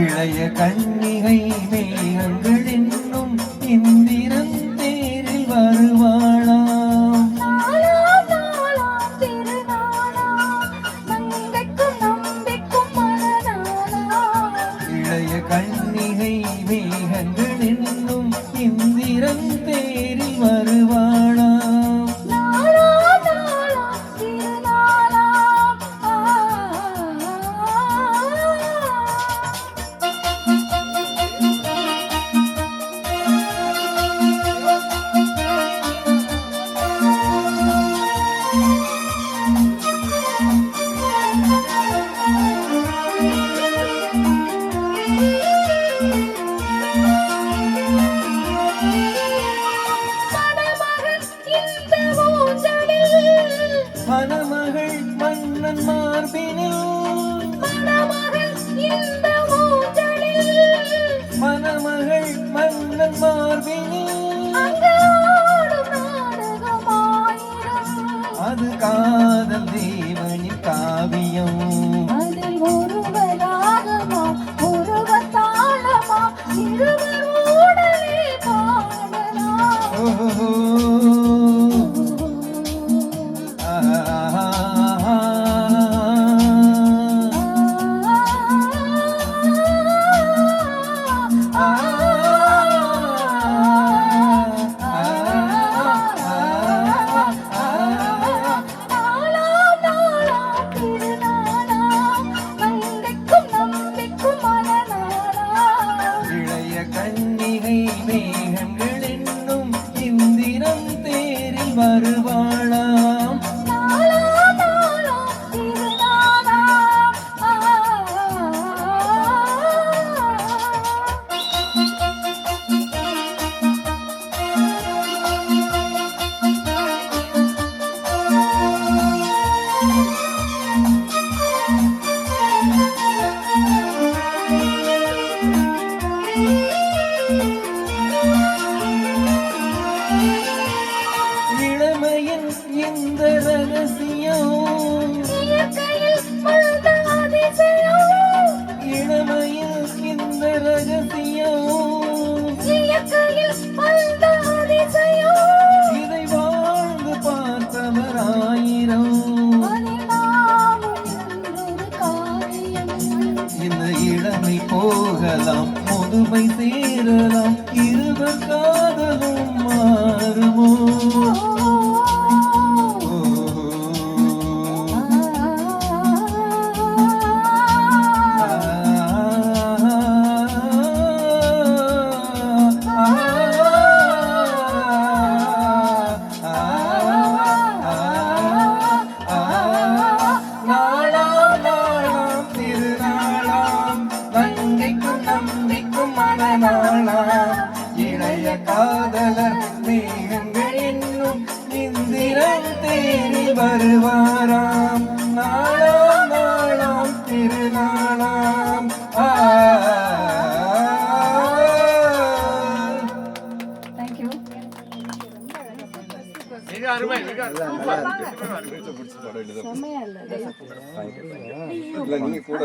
இளைய கன்னிகை மேகங்கள் என்னும் இந்திரன் தேரில் வருவாளாம். இளைய கன்னிகை மேகங்கள் என்னும் இந்திரன் தேரில் வருவாளாம். மணமகள் மன்னன் மார்பினில் மணமகள் மன்னன் மார்பினில் அது காதல் தேவனின் காவியம். அதில் ஒருவராகமா ஒருவத்தாளமா இருவரோடவே பாடலாம். கன்னிகை மேகங்கள் என்னும் இந்திரன் தேரில் வருவாளாம். இளமையின் இந்த ரகசியம் இளமையில் இந்த ரகசியம் இதை வாழ்ந்து பார்த்தவர் ஆயிரம். இந்த இளமை போகலாம் முதுமை சேரலாம் இருவர் காதலும் மாறுமோ. இளைய காதலர் மேகங்கள் என்னும் இந்திரன் தேரில் வருவாராம். நாளாம் நாளாம் திருநாளாம். நீங்க கூட